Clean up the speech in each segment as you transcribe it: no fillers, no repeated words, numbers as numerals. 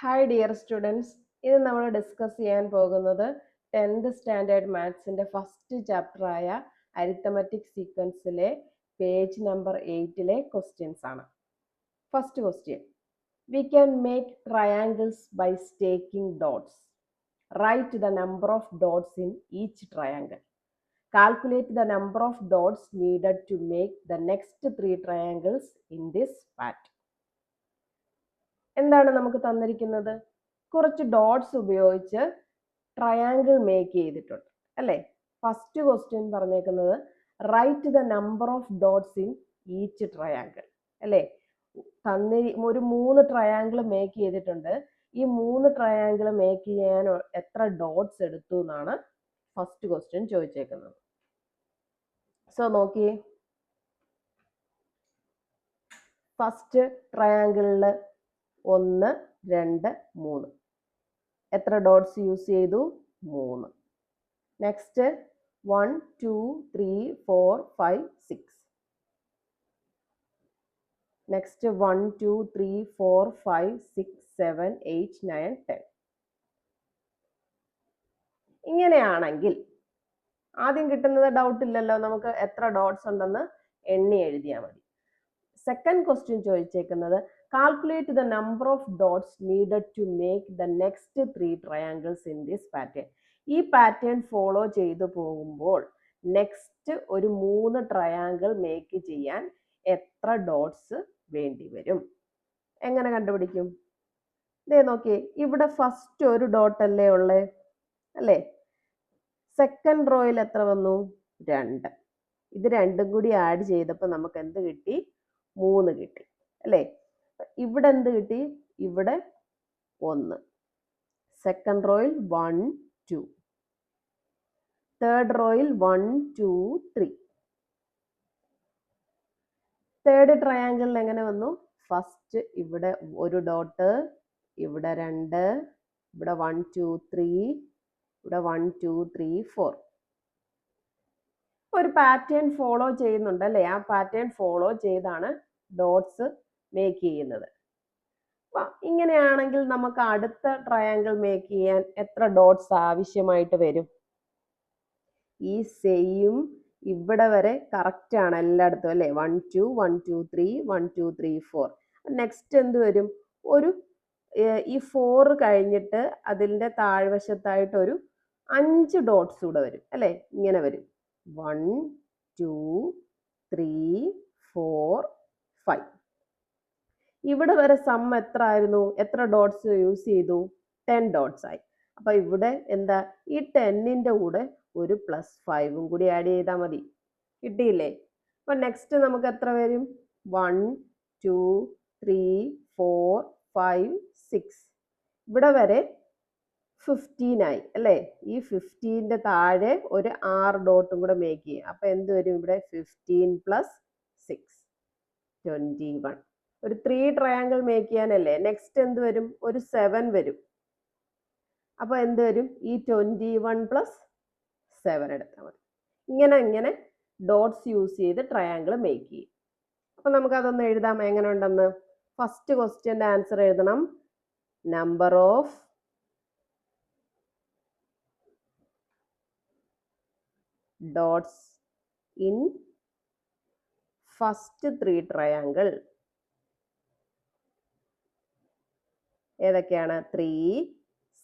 Hi dear students, ഇത് നമ്മൾ discuss ചെയ്യാൻ പോകുന്നത് 10th സ്റ്റാൻഡേർഡ് മാത്സിൻ്റെ ഫസ്റ്റ് ചാപ്റ്ററായ അരിത്തമെറ്റിക് സീക്വൻസിലെ പേജ് നമ്പർ 8ലെ ക്വസ്റ്റ്യൻസ് ആണ്. First question: we can make triangles by stacking dots. Write the number of dots in each triangle. Calculate the number of dots needed to make the next 3 triangles in this pattern. എന്താണ് നമുക്ക് തന്നിരിക്കുന്നത്? കുറച്ച് dots ഉപയോഗിച്ച് triangle make ചെയ്തിട്ടുണ്ട് അല്ലേ? First question പറഞ്ഞേക്കുന്നത് write the number of dots in each triangle അല്ലേ? ഒരു 3 ട്രയാങ്കിൾ മേക്ക് ചെയ്തിട്ടുണ്ട്. ഈ 3 ട്രയാങ്കിൾ മേക്ക് ചെയ്യാൻ എത്ര ഡോട്ട്സ് എടുത്തു എന്നാണ് ഫസ്റ്റ് ക്വസ്റ്റ്യൻ ചോദിച്ചേക്കുന്നത്. സോ നോക്കിയേ, ഫസ്റ്റ് ട്രയാങ്കിളിൽ 1, 2, 3 എത്ര ഡോട്ട്സ് യൂസ് ചെയ്തു? 3. നെക്സ്റ്റ് 1, 2, 3, 4, 5, 6. നെക്സ്റ്റ് 1, 2, 3, 4, 5, 6, 7, 8, 9, 10. ഇങ്ങനെയാണെങ്കിൽ ആദ്യം കിട്ടുന്നത് ഡൗട്ട് ഇല്ലല്ലോ, നമുക്ക് എത്ര ഡോട്ട്സ് ഉണ്ടെന്ന് എണ്ണി എഴുതിയാൽ മതി. സെക്കൻഡ് ക്വസ്റ്റ്യൻ ചോദിച്ചേക്കുന്നത് calculate the number of dots needed to make the next 3 triangles in this pattern. ഈ പാറ്റേൺ ഫോളോ ചെയ്തു പോകുമ്പോൾ നെക്സ്റ്റ് ഒരു 3 ട്രയാങ്കിൾ മേക്ക് ചെയ്യാൻ എത്ര ഡോട്ട്സ് വേണ്ടി വരും? എങ്ങനെ കണ്ടുപിടിക്കും? ഇതേ നോക്കിയേ, ഇവിടെ ഫസ്റ്റ് ഒരു ഡോട്ട് അല്ലേ ഉള്ളേ അല്ലേ? സെക്കൻഡ് റോയിൽ എത്ര വന്നു? 2. ഇത് രണ്ടും കൂടി ആഡ് ചെയ്തപ്പോൾ നമുക്ക് എന്ത് കിട്ടി? 3 കിട്ടി അല്ലേ? ഇവിടെ എന്ത് കിട്ടി? ഇവിടെ 1. സെക്കൻഡ് റോയിൽ 1, 2. തേർഡ് റോയിൽ 1, 2, 3. തേർഡ് ട്രയാങ്കിളിൽ എങ്ങനെ വന്നു? ഫസ്റ്റ് ഇവിടെ ഒരു ഡോട്ട്, ഇവിടെ 2, ഇവിടെ 1, 2, 3, ഇവിടെ 1, 2, 3, 4. ഒരു പാറ്റേൺ ഫോളോ ചെയ്യുന്നുണ്ട് അല്ലേ? ആ പാറ്റേൺ ഫോളോ ചെയ്താണ് ഡോട്ട്സ് മേക്ക് ചെയ്യുന്നത്. അപ്പം ഇങ്ങനെയാണെങ്കിൽ നമുക്ക് അടുത്ത ട്രയാങ്കിൾ മേക്ക് ചെയ്യാൻ എത്ര ഡോട്ട്സ് ആവശ്യമായിട്ട് വരും? ഈ സെയിം ഇവിടെ വരെ കറക്റ്റ് ആണ് എല്ലായിടത്തും അല്ലേ? 1, 2, 1, 2, 3, 1, 2, 3, 4. നെക്സ്റ്റ് എന്ത് വരും? ഈ 4 കഴിഞ്ഞിട്ട് അതിൻ്റെ താഴ്വശത്തായിട്ട് ഒരു 5 ഡോട്ട്സ് കൂടെ വരും അല്ലേ? ഇങ്ങനെ വരും 1, 2, 3, 4, 5. ഇവിടെ വരെ സം എത്ര ആയിരുന്നു? എത്ര ഡോട്ട്സ് യൂസ് ചെയ്തു? 10 ഡോട്ട്സ് ആയി. അപ്പൊ ഇവിടെ എന്താ? ഈ 10ന്റെ കൂടെ ഒരു +5 കൂടി ആഡ് ചെയ്താൽ മതി. കിട്ടിയില്ലേ? അപ്പൊ നെക്സ്റ്റ് നമുക്ക് എത്ര വരും? 1, 2, 3, 4, 5, 6. ഇവിടെ വരെ 15 ആയി അല്ലേ? ഈ 15ന്റെ താഴെ ഒരു 6 ഡോട്ടും കൂടെ മേക്ക് ചെയ്യും. അപ്പൊ എന്ത് വരും? ഇവിടെ 15 + 6 21. ഒരു 3 ട്രയാങ്കിൾ മേക്ക് ചെയ്യാനല്ലേ? നെക്സ്റ്റ് എന്ത് വരും? ഒരു 7 വരും. അപ്പൊ എന്ത് വരും? ഈ 21 + 7 എടുത്താൽ മതി. ഇങ്ങനെ ഡോട്ട്സ് യൂസ് ചെയ്ത് ട്രയാങ്കിൾ മേക്ക് ചെയ്യും. അപ്പൊ നമുക്ക് അതൊന്ന് എഴുതാം എങ്ങനെ ഉണ്ടെന്ന്. ഫസ്റ്റ് ക്വസ്റ്റ്യൻ്റെ ആൻസർ എഴുതണം. Number of dots in first 3 triangle ഏതൊക്കെയാണ്? 3,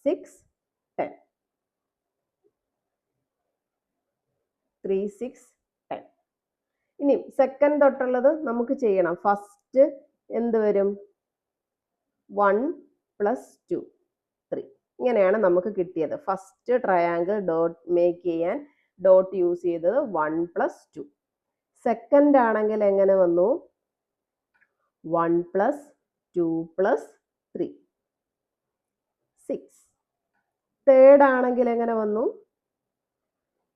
6, 10. 3, 6, 10. ഇനി സെക്കൻഡ് തൊട്ടുള്ളത് നമുക്ക് ചെയ്യണം. ഫസ്റ്റ് എന്ത് വരും? 1 + 2, 3. ഇങ്ങനെയാണ് നമുക്ക് കിട്ടിയത്. ഫസ്റ്റ് ട്രയാങ്കിൾ ഡോട്ട് മേക്ക് ചെയ്യാൻ ഡോട്ട് യൂസ് ചെയ്തത് 1 + 2. സെക്കൻഡ് ആണെങ്കിൽ എങ്ങനെ വന്നു? 1 + 2 + 3, 6. തേർഡ് ആണെങ്കിൽ എങ്ങനെ വന്നു?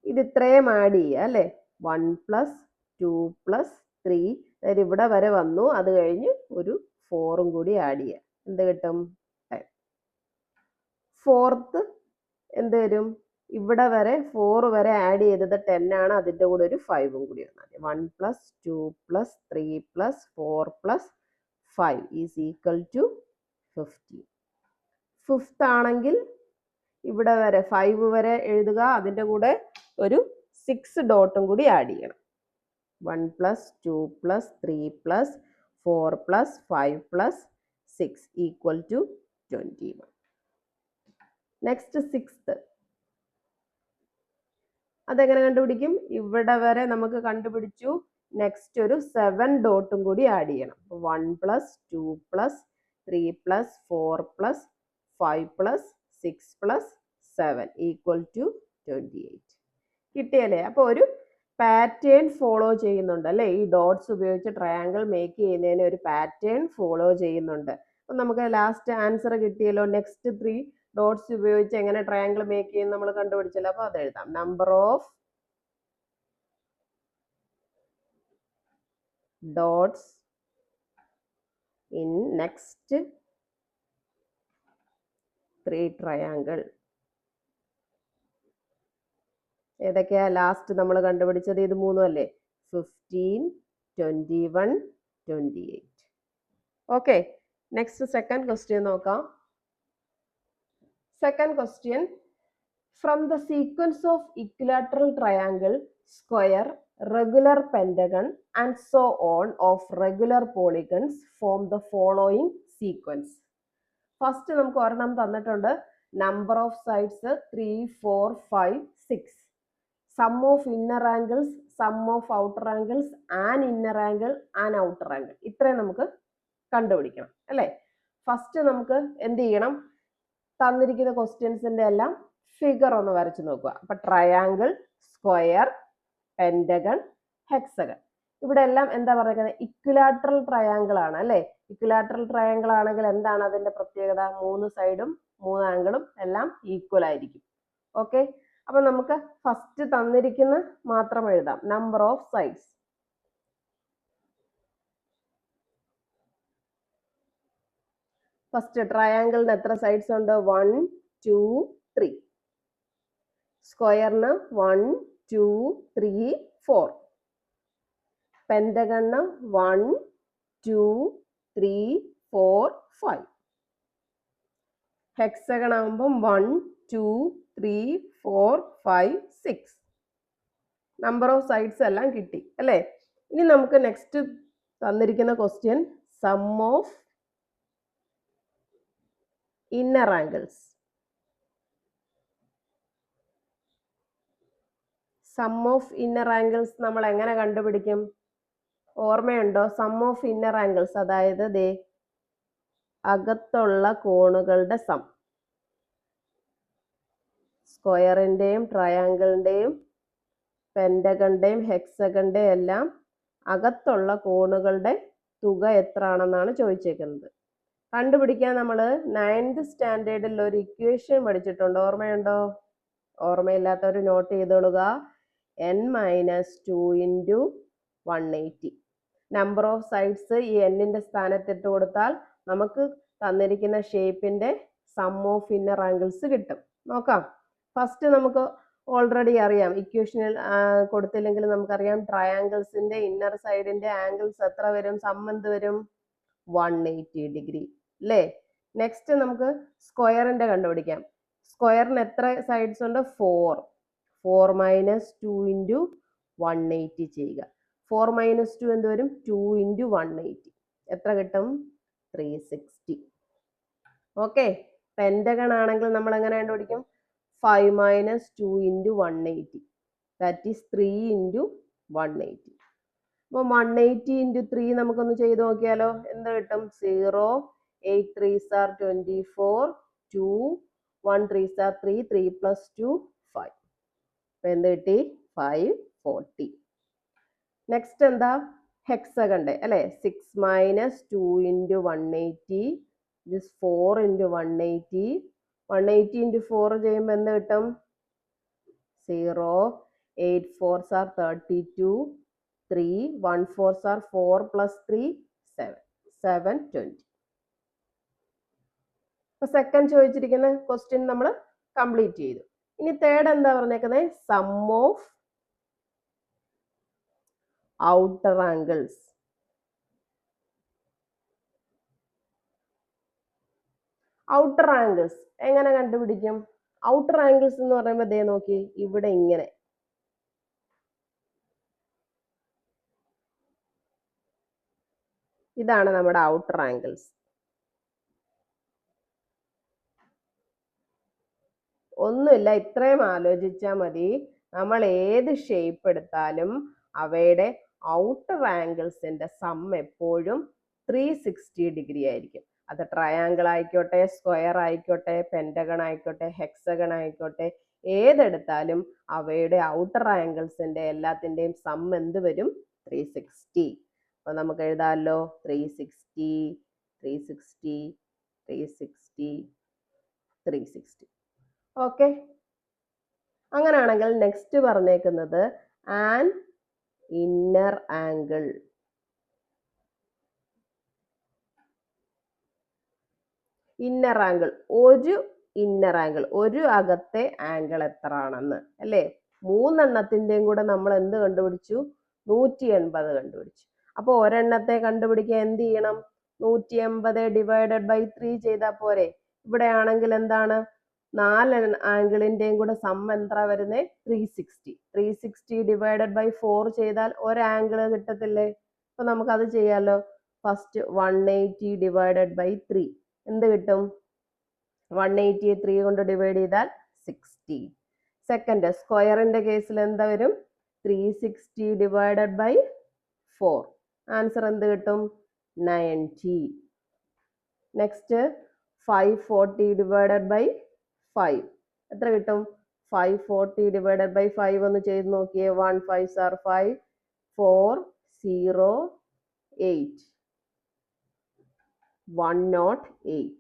ഇത് ഇത്രയും ആഡ് ചെയ്യുക അല്ലേ? 1 + 2 + 3. അതായത് ഇവിടെ വരെ വന്നു. അത് കഴിഞ്ഞ് ഒരു 4 കൂടി ആഡ് ചെയ്യുക. എന്ത് കിട്ടും? 10. ഫോർത്ത് എന്ത് വരും? ഇവിടെ വരെ 4 വരെ ആഡ് ചെയ്തത് 10 ആണ്. അതിൻ്റെ കൂടെ ഒരു 5 കൂടി വന്നാൽ 1 + 2 + 3 + 4 + 5 ഈസ് ഈക്വൽ ടു 15. ഫിഫ്ത്ത് ആണെങ്കിൽ ഇവിടെ വരെ 5 വരെ എഴുതുക, അതിൻ്റെ കൂടെ ഒരു 6 ഡോട്ടും കൂടി ആഡ് ചെയ്യണം. 1 + 2 + 3 + 4 + 5 + 6 = 21. Next 6th. അതെങ്ങനെ കണ്ടുപിടിക്കും? ഇവിടെ വരെ നമുക്ക് കണ്ടുപിടിച്ചു. നെക്സ്റ്റ് ഒരു 7 ഡോട്ടും കൂടി ആഡ് ചെയ്യണം. 1 + 2 + 3 + 4 + 5 + 6 + 7 = 28. കിട്ടിയല്ലേ? അപ്പോൾ ഒരു പാറ്റേൺ ഫോളോ ചെയ്യുന്നുണ്ട് അല്ലേ? ഈ ഡോട്ട്സ് ഉപയോഗിച്ച് ട്രയാങ്കിൾ മേക്ക് ചെയ്യുന്നതിന് ഒരു പാറ്റേൺ ഫോളോ ചെയ്യുന്നുണ്ട്. അപ്പം നമുക്ക് ലാസ്റ്റ് ആൻസർ കിട്ടിയല്ലോ. നെക്സ്റ്റ് 3 ഡോട്ട്സ് ഉപയോഗിച്ച് എങ്ങനെ ട്രയാങ്കിൾ മേക്ക് ചെയ്യും നമ്മൾ കണ്ടുപിടിച്ചല്ലോ. അപ്പോൾ അത് എഴുതാം. Number of dots in next 3 triangle. ഏതൊക്കെയാ ലാസ്റ്റ് നമ്മൾ കണ്ടുപിടിച്ചത്? ഇത് മൂന്നും അല്ലേ? 15, 21, 28. ഓക്കെ, നെക്സ്റ്റ് സെക്കൻഡ് ക്വസ്റ്റ്യൻ നോക്കാം. Second question, from the sequence of equilateral triangle, square, regular pentagon and so on of regular polygons form the following sequence. First നമുക്ക് ഒരെണ്ണം തന്നിട്ടുണ്ട്. Number of sides 3, 4, 5, 6. Sum of inner angles, sum of outer angles, an inner angle, an outer angle. ഇത്രയും നമുക്ക് കണ്ടുപിടിക്കണം അല്ലേ? First നമുക്ക് എന്ത് ചെയ്യണം? തന്നിരിക്കുന്ന ക്വസ്റ്റ്യൻസിന്റെ എല്ലാം ഫിഗർ ഒന്ന് വരച്ചു നോക്കുക. അപ്പൊ ട്രയാങ്കിൾ, സ്ക്വയർ, പെന്റഗൺ, ഹെക്സഗൺ. ഇവിടെ എല്ലാം എന്താ പറയുന്നത്? ഇക്വിലാറ്ററൽ ട്രയാങ്കിൾ ആണ് അല്ലേ? ഇക്വിലാറ്ററൽ ട്രയാങ്കിൾ ആണെങ്കിൽ എന്താണ് അതിന്റെ പ്രത്യേകത? 3 സൈഡും 3 ആംഗിളും എല്ലാം ഈക്വൽ ആയിരിക്കും. ഓക്കെ, അപ്പൊ നമുക്ക് ഫസ്റ്റ് തന്നിരിക്കുന്ന മാത്രം എഴുതാം. Number of sides. ഫസ്റ്റ് ട്രയാങ്കിളിന് എത്ര സൈഡ്സ് ഉണ്ട്? 1, 2, 3. സ്ക്വയറിന് 1, 2, 3, 4. പെന്റഗണ് 1, 2, 3, 4, 5. ഹെക്സഗൺ ആകുമ്പം 1, 2, 3, 4, 5, 6. നമ്പർ ഓഫ് സൈഡ്സ് എല്ലാം കിട്ടി അല്ലേ? ഇനി നമുക്ക് നെക്സ്റ്റ് തന്നിരിക്കുന്ന question, sum of inner angles. Sum of inner angles നമ്മൾ എങ്ങനെ കണ്ടുപിടിക്കും? ഓർമ്മയുണ്ടോ? സം ഓഫ് ഇന്നർ ആംഗിൾസ് അതായത് ദേ അകത്തുള്ള കോണുകളുടെ സം. സ്ക്വയറിന്റെയും ട്രയാങ്കിളിന്റെയും പെന്റഗണിന്റെയും ഹെക്സഗണിന്റെയും എല്ലാം അകത്തുള്ള കോണുകളുടെ തുക എത്ര ആണെന്നാണ് ചോദിച്ചേക്കുന്നത്. കണ്ടുപിടിക്കാൻ നമ്മൾ 9th സ്റ്റാൻഡേർഡിൽ ഒരു ഇക്വേഷൻ പഠിച്ചിട്ടുണ്ട്. ഓർമ്മയുണ്ടോ? ഓർമ്മയില്ലാത്തവർ നോട്ട് ചെയ്തോളുക. n-2 × 180. നമ്പർ ഓഫ് സൈഡ്സ് ഈ എന്നിന്റെ സ്ഥാനത്തിട്ട് കൊടുത്താൽ നമുക്ക് തന്നിരിക്കുന്ന ഷേപ്പിന്റെ സം ഓഫ് ഇന്നർ ആംഗിൾസ് കിട്ടും. നോക്കാം. ഫസ്റ്റ് നമുക്ക് ഓൾറെഡി അറിയാം, ഇക്വേഷനിൽ കൊടുത്തില്ലെങ്കിൽ നമുക്കറിയാം ട്രയാങ്കിൾസിന്റെ ഇന്നർ സൈഡിന്റെ ആംഗിൾസ് എത്ര വരും? സം എന്ത് വരും? 180 ഡിഗ്രി അല്ലേ? നെക്സ്റ്റ് നമുക്ക് സ്ക്വയറിന്റെ കണ്ടുപിടിക്കാം. സ്ക്വയറിന് എത്ര സൈഡ്സ് ഉണ്ട്? 4. 4 - 2 × 180 ചെയ്യുക. 4 - 2 എന്ത് വരും? 2 × 180. എത്ര കിട്ടും? 360. ഓക്കെ, പെന്റഗൺ ആണെങ്കിൽ നമ്മൾ എങ്ങനെ കണ്ടുപിടിക്കും? 5 - 2 × 180. That is 3 × 180. അപ്പോൾ 180 × 3 നമുക്കൊന്ന് ചെയ്ത് നോക്കിയാലോ? എന്ത് കിട്ടും? 0, 8 3s are 24, 2, 1 3s are 3, 3 + 2 5. അപ്പോൾ എന്ത് കിട്ടി? 540. നെക്സ്റ്റ് എന്താ? ഹെക്സഗണിന്റെ അല്ലേ? 6 - 2 × 180. this 4 × 180. 180 × 4 ചെയ്യുമ്പോൾ എന്ത് കിട്ടും? 0, 8 4s are 32, 3, 1 4s are 4 + 3 7, 720. അപ്പൊ സെക്കൻഡ് ചോദിച്ചിരിക്കുന്ന ക്വസ്റ്റ്യൻ നമ്മൾ കംപ്ലീറ്റ് ചെയ്തു. ഇനി തേർഡ് എന്താ പറഞ്ഞേക്കുന്നത്? Sum of outer angles. Outer angles എങ്ങനെ കണ്ടുപിടിക്കും? ഔട്ടർ ആംഗിൾസ് എന്ന് പറയുമ്പോൾ ദേ നോക്കി, ഇവിടെ ഇങ്ങനെ ഇതാണ് നമ്മുടെ ഔട്ടർ ആംഗിൾസ്. ഒന്നുമില്ല, ഇത്രയും ആലോചിച്ചാൽ മതി. നമ്മൾ ഏത് ഷേപ്പ് എടുത്താലും അവയുടെ ഔട്ടർ ആംഗിൾസിന്റെ സം എപ്പോഴും 360 ഡിഗ്രി ആയിരിക്കും. അത് ട്രയാങ്കിൾ ആയിക്കോട്ടെ, സ്ക്വയർ ആയിക്കോട്ടെ, പെന്റഗൺ ആയിക്കോട്ടെ, ഹെക്സഗൺ ആയിക്കോട്ടെ, ഏതെടുത്താലും അവയുടെ ഔട്ടർ ആംഗിൾസിന്റെ എല്ലാത്തിന്റെയും സം എന്ത് വരും? 360. അപ്പൊ നമുക്ക് എഴുതാമല്ലോ, 360, 360, 360, 360. ഓക്കെ, അങ്ങനെയാണെങ്കിൽ നെക്സ്റ്റ് പറഞ്ഞേക്കുന്നത് an inner angle. Inner angle, ഒരു ഇന്നർ ആംഗിൾ, ഒരു അകത്തെ ആംഗിൾ എത്ര ആണെന്ന് അല്ലേ? 3 എണ്ണത്തിന്റെയും കൂടെ നമ്മൾ എന്ത് കണ്ടുപിടിച്ചു? 180 കണ്ടുപിടിച്ചു. അപ്പൊ ഒരെണ്ണത്തെ കണ്ടുപിടിക്കാൻ എന്ത് ചെയ്യണം? 180 ഡിവൈഡഡ് ബൈ 3 ചെയ്താൽ പോരെ? ഇവിടെ ആണെങ്കിൽ എന്താണ്? 4 ആംഗിളിന്റെയും കൂടെ സം എത്ര വരുന്നേ? 360. 360 ഡിവൈഡഡ് ബൈ 4 ചെയ്താൽ ഒരു ആംഗിൾ കിട്ടത്തില്ലേ? അപ്പൊ നമുക്ക് അത് ചെയ്യാലോ. ഫസ്റ്റ് 180 ഡിവൈഡഡ് ബൈ 3 എന്ത് കിട്ടും? 180 3 കൊണ്ട് ഡിവൈഡ് ചെയ്താൽ 60. സെക്കൻഡ് സ്ക്വയറിന്റെ കേസിൽ എന്താ വരും? 360 ഡിവൈഡഡ് ബൈ 4. ആൻസർ എന്ത് കിട്ടും? 90. നെക്സ്റ്റ് 540 ഡിവൈഡഡ് ബൈ 5 എത്ര കിട്ടും? 540 ഡിവൈഡഡ് ബൈ 5 ഒന്ന് ചെയ്ത് നോക്കിയേ. 1 5s are 5, 4 0 8, 108.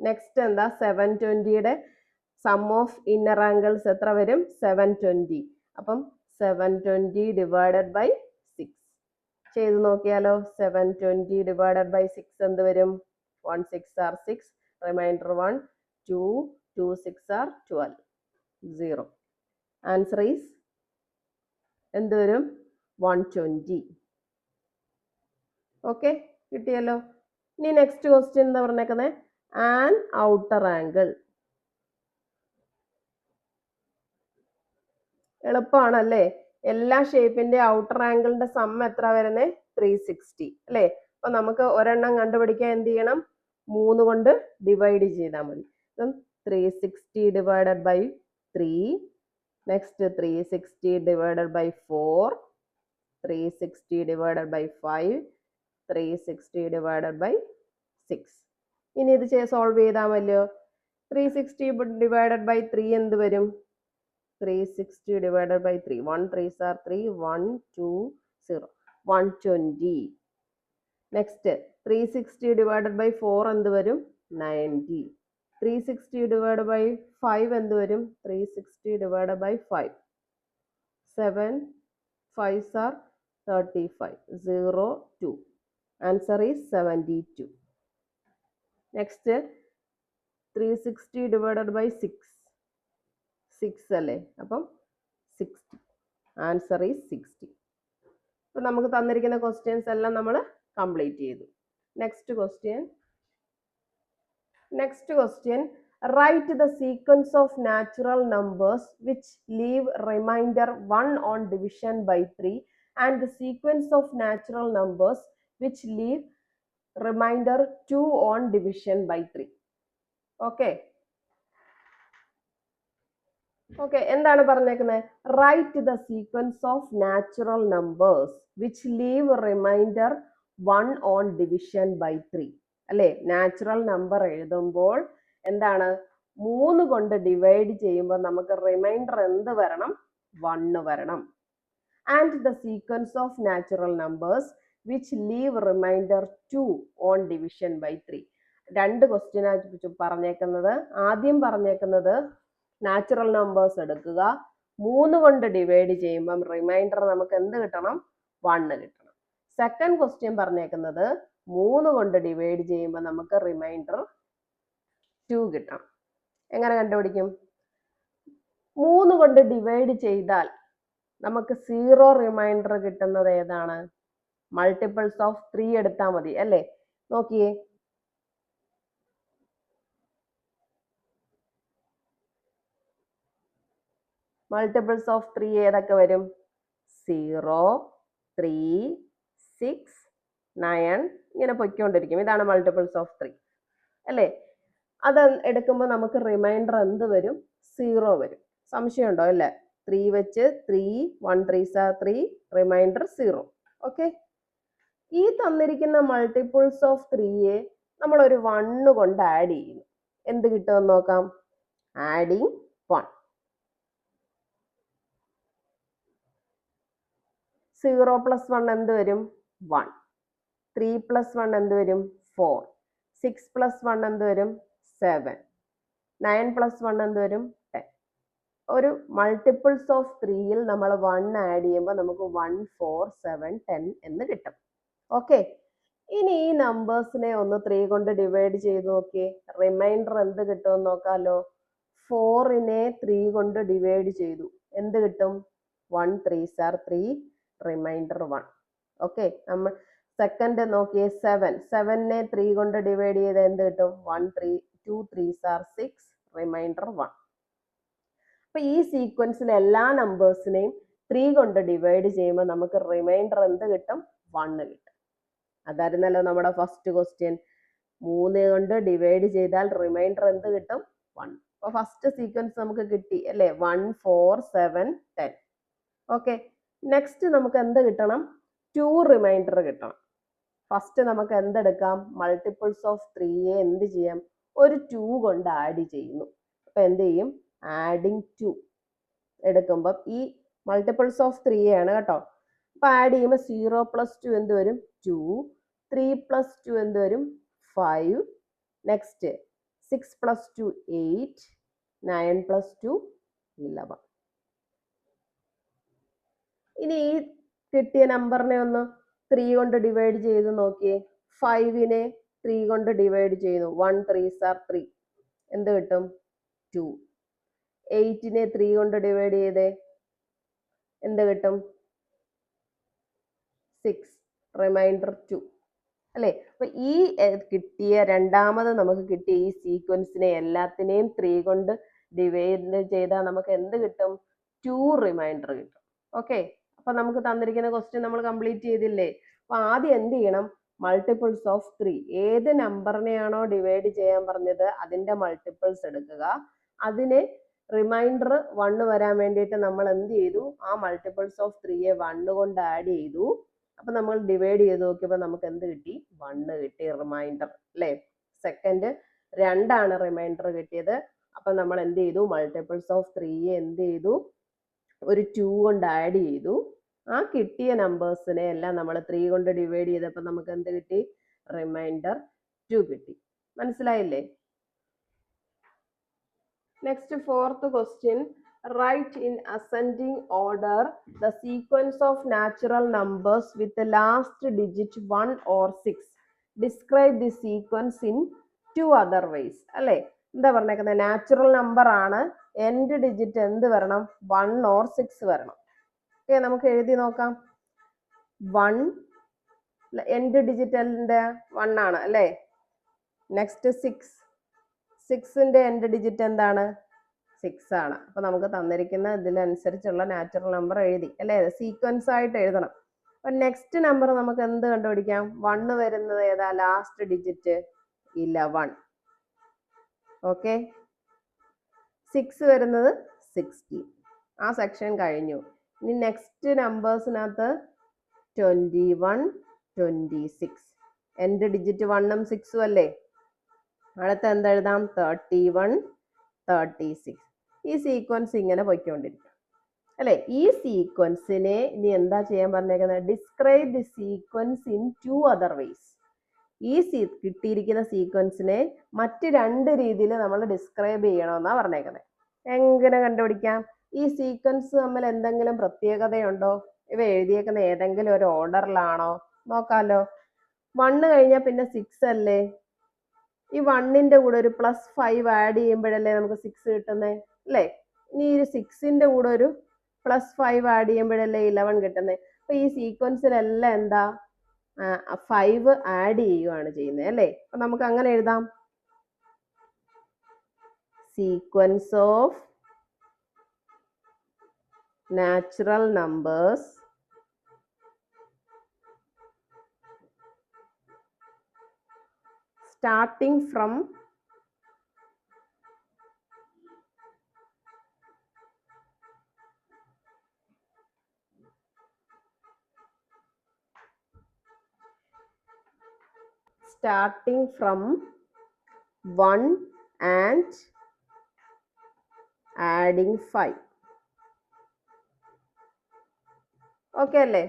നെക്സ്റ്റ് എന്താ? 720യുടെ സം ഓഫ് ഇന്നർ ആംഗിൾസ് എത്ര വരും? 720. അപ്പം 720 ഡിവൈഡഡ് ബൈ 6 ചെയ്ത് നോക്കിയാലോ. 720 ഡിവൈഡഡ് ബൈ 6 എന്ത് വരും? 1 6 are 6, remainder 1, 2 2 6 are 12, 0. Answer is എന്ത് വരും? 120. ഓക്കെ, കിട്ടിയല്ലോ. ഇനി നെക്സ്റ്റ് ക്വസ്റ്റ്യൻ എന്താ പറഞ്ഞേക്കുന്നത്? An outer angle. എളുപ്പമാണല്ലേ? എല്ലാ ഷേപ്പിന്റെ ഔട്ടർ ആംഗിളിന്റെ സം എത്ര വരുന്നേ? 360 അല്ലേ? അപ്പൊ നമുക്ക് ഒരെണ്ണം കണ്ടുപിടിക്കാൻ എന്ത് ചെയ്യണം? 3 കൊണ്ട് ഡിവൈഡ് ചെയ്താൽ മതി. 360 divided by 3, next 360 divided by 4, 360 divided by 5, 360 divided by 6. ഇനി ഇത് സോൾവ് ചെയ്താൽ മതിയോ? 360 ഡിവൈഡഡ് ബൈ 3 എന്ത് വരും? 360 divided by 3, 1 3s are 3, 1 2 0, 120. Next 360 divided by 4 എന്ത് വരും? 90. 360 divided by 5 എന്ത് വരും? 360 divided by 5, 7 5s are 35, 0 2. Answer is 72. Next 360 divided by 6, 6 അല്ലേ? അപ്പം 60. Answer is 60. അപ്പം നമുക്ക് തന്നിരിക്കുന്ന ക്വസ്റ്റ്യൻസ് എല്ലാം നമ്മൾ കംപ്ലീറ്റ് ചെയ്തു. Next question write the sequence of natural numbers which leave remainder 1 on division by 3 and the sequence of natural numbers which leave remainder 2 on division by 3. Okay, എന്താണ് പറഞ്ഞേക്കുന്നത്? Write the sequence of natural numbers which leave remainder 1 on division by 3 അല്ലേ? Natural number എഴുതുമ്പോൾ എന്താണ്? 3 കൊണ്ട് divide ചെയ്യുമ്പോൾ നമുക്ക് reminder എന്ത് വരണം? 1 വരണം. And the sequence of natural numbers which leave remainder 2 on division by 3. 2 question പറഞ്ഞേക്കുന്നത്. ആദ്യം പറഞ്ഞേക്കുന്നത് നാച്ചുറൽ നമ്പേഴ്സ് എടുക്കുക, 3 കൊണ്ട് ഡിവൈഡ് ചെയ്യുമ്പം റിമൈൻഡർ നമുക്ക് എന്ത് കിട്ടണം? 1 കിട്ടണം. സെക്കൻഡ് ക്വസ്റ്റ്യൻ പറഞ്ഞേക്കുന്നത് 3 കൊണ്ട് ഡിവൈഡ് ചെയ്യുമ്പോൾ നമുക്ക് റിമൈൻഡർ 2 കിട്ടണം. എങ്ങനെ കണ്ടുപിടിക്കും? 3 കൊണ്ട് ഡിവൈഡ് ചെയ്താൽ നമുക്ക് 0 റിമൈൻഡർ കിട്ടുന്നത് ഏതാണ്? മൾട്ടിപ്പിൾസ് ഓഫ് 3 എടുത്താൽ മതി അല്ലേ? നോക്കിയേ, മൾട്ടിപ്പിൾസ് ഓഫ് 3 ഏതൊക്കെ വരും? 0, 3, 6, 9 ഇങ്ങനെ പൊയ്ക്കൊണ്ടിരിക്കും. ഇതാണ് മൾട്ടിപ്പിൾസ് ഓഫ് 3 അല്ലേ? അത് എടുക്കുമ്പോൾ നമുക്ക് റിമൈൻഡർ എന്ത് വരും? 0 വരും. സംശയമുണ്ടോ? അല്ലേ? 3 വെച്ച് 3, 1 3s are 3, റിമൈൻഡർ 0. ഓക്കെ, ഈ തന്നിരിക്കുന്ന മൾട്ടിപ്പിൾസ് ഓഫ് 3യെ നമ്മൾ ഒരു 1 കൊണ്ട് ആഡ് ചെയ്യുന്നു. എന്ത് കിട്ടുമെന്ന് നോക്കാം. ആഡിങ് 1. 0 + 1 എന്ത് വരും? 1. 3 + 1 എന്ത് വരും? 4. 6 + 1 എന്ത് വരും? 7. 9 + 1 എന്ത് വരും? 10. ഒരു മൾട്ടിപ്പിൾസ് ഓഫ് 3യിൽ നമ്മൾ 1 ആഡ് ചെയ്യുമ്പോൾ നമുക്ക് 1, 4, 7, 10 എന്ന് കിട്ടും. ഓക്കെ, ഇനി ഈ നമ്പേഴ്സിനെ ഒന്ന് 3 കൊണ്ട് ഡിവൈഡ് ചെയ്ത് നോക്കിയേ. റിമൈൻഡർ എന്ത് കിട്ടുമെന്ന് നോക്കാമല്ലോ. 4നെ 3 കൊണ്ട് ഡിവൈഡ് ചെയ്തു. എന്ത് കിട്ടും? 1 3s are 3, റിമൈൻഡർ 1. ഓക്കെ, നമ്മൾ സെക്കൻഡ് നോക്കിയേ. 7നെ 3 കൊണ്ട് ഡിവൈഡ് ചെയ്ത് എന്ത് കിട്ടും? 2 3s are 6, റിമൈൻഡർ 1. അപ്പൊ ഈ സീക്വൻസിലെ എല്ലാ നമ്പേഴ്സിനെയും 3 കൊണ്ട് ഡിവൈഡ് ചെയ്യുമ്പോൾ നമുക്ക് റിമൈൻഡർ എന്ത് കിട്ടും? 1 കിട്ടും. അതായിരുന്നല്ലോ നമ്മുടെ ഫസ്റ്റ് ക്വസ്റ്റ്യൻ. 3 കൊണ്ട് ഡിവൈഡ് ചെയ്താൽ റിമൈൻഡർ എന്ത് കിട്ടും? 1. അപ്പൊ ഫസ്റ്റ് സീക്വൻസ് നമുക്ക് കിട്ടി അല്ലേ? 1 4 7 10. ഓക്കെ, നെക്സ്റ്റ് നമുക്ക് എന്ത് കിട്ടണം? 2 റിമൈൻഡർ കിട്ടണം. ഫസ്റ്റ് നമുക്ക് എന്തെടുക്കാം? മൾട്ടിപ്പിൾസ് ഓഫ് 3യെ എന്ത് ചെയ്യാം? ഒരു 2 കൊണ്ട് ആഡ് ചെയ്യുന്നു. അപ്പൊ എന്ത് ചെയ്യും? ആഡിങ് 2 എടുക്കുമ്പോൾ ഈ മൾട്ടിപ്പിൾസ് ഓഫ് 3യാണ് കേട്ടോ. അപ്പൊ ആഡ് ചെയ്യുമ്പോൾ 0 + 2 എന്ത് വരും? 2. 3 + 2 എന്ത് വരും? 5. നെക്സ്റ്റ് 6 + 2 8. 9 + 2 11. ഇനി ഈ കിട്ടിയ നമ്പറിനെ ഒന്ന് 3 കൊണ്ട് ഡിവൈഡ് ചെയ്ത് നോക്കിയേ. 5നെ 3 കൊണ്ട് ഡിവൈഡ് ചെയ്യുന്നു. 1 3s are 3, എന്ത് കിട്ടും? 2. 8നെ 3 കൊണ്ട് ഡിവൈഡ് ചെയ്തേ, എന്ത് കിട്ടും? 6, റിമൈൻഡർ 2 അല്ലേ? അപ്പൊ ഈ കിട്ടിയ രണ്ടാമത് നമുക്ക് കിട്ടിയ ഈ സീക്വൻസിനെ എല്ലാത്തിനെയും 3 കൊണ്ട് ഡിവൈഡ് ചെയ്താൽ നമുക്ക് എന്ത് കിട്ടും? 2 റിമൈൻഡർ കിട്ടും. ഓക്കെ, അപ്പൊ നമുക്ക് തന്നിരിക്കുന്ന ക്വസ്റ്റ്യൻ നമ്മൾ കംപ്ലീറ്റ് ചെയ്തില്ലേ? അപ്പൊ ആദ്യം എന്ത് ചെയ്യണം? മൾട്ടിപ്പിൾസ് ഓഫ് 3 ഏത് നമ്പറിനെയാണോ ഡിവൈഡ് ചെയ്യാൻ പറഞ്ഞത് അതിന്റെ മൾട്ടിപ്പിൾസ് എടുക്കുക. അതിനെ റിമൈൻഡർ 1 വരാൻ വേണ്ടിയിട്ട് നമ്മൾ എന്ത് ചെയ്തു? ആ മൾട്ടിപ്പിൾസ് ഓഫ് 3യെ 1 കൊണ്ട് ആഡ് ചെയ്തു. അപ്പൊ നമ്മൾ ഡിവൈഡ് ചെയ്ത് നോക്കിയപ്പോൾ നമുക്ക് എന്ത് കിട്ടി? 1 കിട്ടി, റിമൈൻഡർ അല്ലേ? സെക്കൻഡ് 2 ആണ് റിമൈൻഡർ കിട്ടിയത്. അപ്പൊ നമ്മൾ എന്ത് ചെയ്തു? മൾട്ടിപ്പിൾസ് ഓഫ് 3യെ എന്ത് ചെയ്തു? ഒരു 2 കൊണ്ട് ആഡ് ചെയ്തു. ആ കിട്ടിയ നമ്പേഴ്സിനെ എല്ലാം നമ്മൾ 3 കൊണ്ട് ഡിവൈഡ് ചെയ്തപ്പോൾ നമുക്ക് എന്ത് കിട്ടി? റിമൈൻഡർ 2 കിട്ടി. മനസ്സിലായില്ലേ? Next fourth question. Write in ascending order the sequence of natural numbers with the last digit 1 or 6. Describe the sequence in 2 other ways. അല്ലേ? എന്താ പറഞ്ഞേക്കുന്നത്? നാച്ചുറൽ നമ്പർ ആണ്. എൻഡ് ഡിജിറ്റ് എന്ത് വരണം? 1 or 6 വരണം. ഓക്കെ, നമുക്ക് എഴുതി നോക്കാം. 1 എൻഡ് ഡിജിറ്റ് 1 ആണ് അല്ലേ? നെക്സ്റ്റ് 6ന്റെ എൻഡ് ഡിജിറ്റ് എന്താണ്? 6 ആണ്. അപ്പൊ നമുക്ക് തന്നിരിക്കുന്ന ഇതിനനുസരിച്ചുള്ള നാച്ചുറൽ നമ്പർ എഴുതി അല്ലേ? സീക്വൻസ് ആയിട്ട് എഴുതണം. അപ്പൊ നെക്സ്റ്റ് നമ്പർ നമുക്ക് എന്ത് കണ്ടുപിടിക്കാം? 1 വരുന്നത് ഏതാ? Last digit 11. ഓക്കെ, 6 വരുന്നത് 16. ആ സെക്ഷൻ കഴിഞ്ഞു. ഇനി നെക്സ്റ്റ് നമ്പേഴ്സിനകത്ത് 21 26. എൻഡ് ഡിജിറ്റ് 1ഉം 6ഉം അല്ലേ? അടുത്ത എന്തെഴുതാം? 31 36. ഈ സീക്വൻസ് ഇങ്ങനെ പോയിക്കൊണ്ടിരിക്കും അല്ലെ? ഈ സീക്വൻസിനെ ഇനി എന്താ ചെയ്യാൻ പറഞ്ഞേക്കുന്നത്? Describe the sequence in 2 other ways. ഈ കിട്ടിയിരിക്കുന്ന സീക്വൻസിനെ മറ്റ് 2 രീതിയിൽ നമ്മൾ ഡിസ്ക്രൈബ് ചെയ്യണമെന്നാ പറഞ്ഞേക്കുന്നത്. എങ്ങനെ കണ്ടുപിടിക്കാം? ഈ സീക്വൻസ് തമ്മിൽ എന്തെങ്കിലും പ്രത്യേകതയുണ്ടോ? ഇവ എഴുതിയേക്കുന്ന ഏതെങ്കിലും ഒരു ഓർഡറിലാണോ? നോക്കാലോ. 1 കഴിഞ്ഞാൽ പിന്നെ 6 അല്ലേ? ഈ 1ന്റെ കൂടെ ഒരു +5 ആഡ് ചെയ്യുമ്പോഴല്ലേ നമുക്ക് 6 കിട്ടുന്നേ അല്ലേ? ഇനി ഈ 6ന്റെ കൂടെ ഒരു +5 ആഡ് ചെയ്യുമ്പോഴല്ലേ 11 കിട്ടുന്നേ. അപ്പൊ ഈ സീക്വൻസിലെല്ലാം എന്താ? 5 ആഡ് ചെയ്യുകയാണ് ചെയ്യുന്നത് അല്ലേ? അപ്പൊ നമുക്ക് അങ്ങനെ എഴുതാം. Sequence of natural numbers starting from starting from 1 and adding 5. Okay അല്ലേ?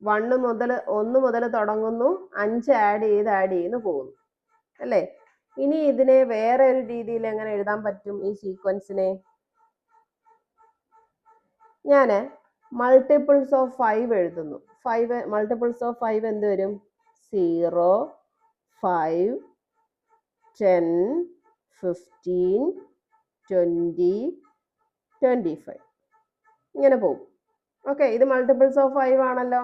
1 മുതൽ തുടങ്ങുന്നു, 5 ആഡ് ചെയ്ത് പോകുന്നു അല്ലേ? ഇനി ഇതിനെ വേറെ ഒരു രീതിയിൽ എങ്ങനെ എഴുതാൻ പറ്റും? ഈ സീക്വൻസിനെ ഞാൻ മൾട്ടിപ്പിൾസ് ഓഫ് 5 എഴുതുന്നു. 5 മൾട്ടിപ്പിൾസ് ഓഫ് 5 എന്ത് വരും? 0, 5, 10, 15, 20, 25 ഇങ്ങനെ പോകും. ഓക്കെ, ഇത് മൾട്ടിപ്പിൾസ് ഓഫ് 5 ആണല്ലോ.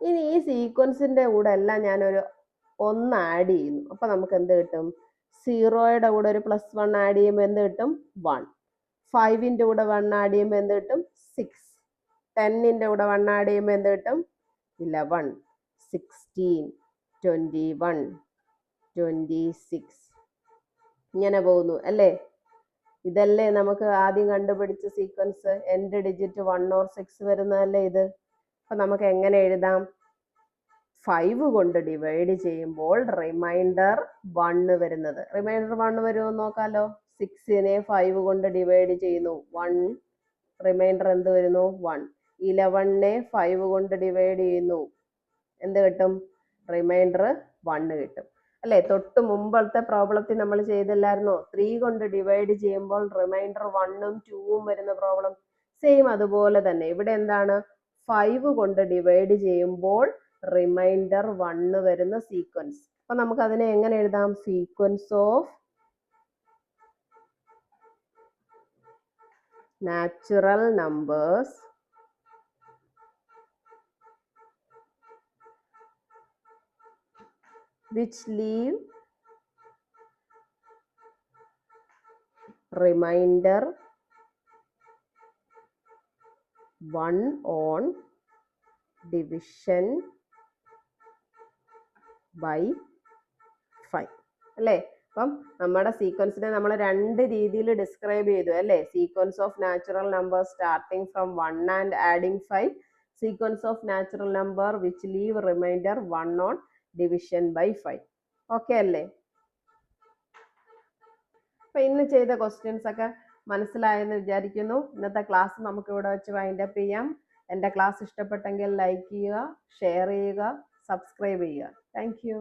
ഇനി ഈ സീക്വൻസിന്റെ കൂടെ എല്ലാം ഞാനൊരു 1 ആഡ് ചെയ്യുന്നു. അപ്പൊ നമുക്ക് എന്ത് കിട്ടും? 0യുടെ കൂടെ ഒരു +1 ആഡ് ചെയ്യുമ്പോൾ എന്ത് കിട്ടും? 1. 5ന്റെ കൂടെ 1 ആഡ് ചെയ്യുമ്പോൾ എന്ത് കിട്ടും? 6. 10ന്റെ കൂടെ 1 ആഡ് ചെയ്യുമ്പോൾ എന്ത് കിട്ടും? 11, 16, 21, 26 ഇങ്ങനെ പോകുന്നു അല്ലേ? ഇതല്ലേ നമുക്ക് ആദ്യം കണ്ടുപിടിച്ച സീക്വൻസ്. എൻഡ് ഡിജിറ്റ് 1 or 6 വരുന്നതല്ലേ ഇത്? അപ്പൊ നമുക്ക് എങ്ങനെ എഴുതാം? 5 കൊണ്ട് ഡിവൈഡ് ചെയ്യുമ്പോൾ റിമൈൻഡർ 1 വരുന്നത്. റിമൈൻഡർ 1 വരുമോ നോക്കാലോ. 6നെ 5 കൊണ്ട് ഡിവൈഡ് ചെയ്യുന്നു, 1. റിമൈൻഡർ എന്ത് വരുന്നു? 1. 11നെ 5 കൊണ്ട് ഡിവൈഡ് ചെയ്യുന്നു, എന്ത് കിട്ടും? റിമൈൻഡർ 1 കിട്ടും അല്ലേ? തൊട്ട് മുമ്പത്തെ പ്രോബ്ലത്തിൽ നമ്മൾ ചെയ്തില്ലായിരുന്നോ? 3 കൊണ്ട് ഡിവൈഡ് ചെയ്യുമ്പോൾ റിമൈൻഡർ 1ഉം 2ഉം വരുന്ന പ്രോബ്ലം. സെയിം അതുപോലെ തന്നെ ഇവിടെ എന്താണ്? 5 കൊണ്ട് ഡിവൈഡ് ചെയ്യുമ്പോൾ റിമൈൻഡർ 1 വരുന്ന സീക്വൻസ്. അപ്പൊ നമുക്ക് അതിനെ എങ്ങനെ എഴുതാം? Sequence of natural numbers which leave remainder 1 on division by 5 അല്ലേ? അപ്പം നമ്മുടെ സീക്വൻസിനെ നമ്മൾ 2 രീതിയിൽ ഡിസ്ക്രൈബ് ചെയ്തു അല്ലേ? Sequence of natural number starting from 1 and adding 5. Sequence of natural number which leave remainder 1 on division by 5. Okay അല്ലേ? അപ്പൊ ഇന്ന് ചെയ്ത ക്വസ്റ്റ്യൻസ് ഒക്കെ മനസ്സിലായെന്ന് വിചാരിക്കുന്നു. ഇന്നത്തെ ക്ലാസ് നമുക്ക് ഇവിടെ വെച്ച് വൈൻഡ് അപ്പ് ചെയ്യാം. എൻ്റെ ക്ലാസ് ഇഷ്ടപ്പെട്ടെങ്കിൽ ലൈക്ക് ചെയ്യുക, ഷെയർ ചെയ്യുക, സബ്സ്ക്രൈബ് ചെയ്യുക. Thank you.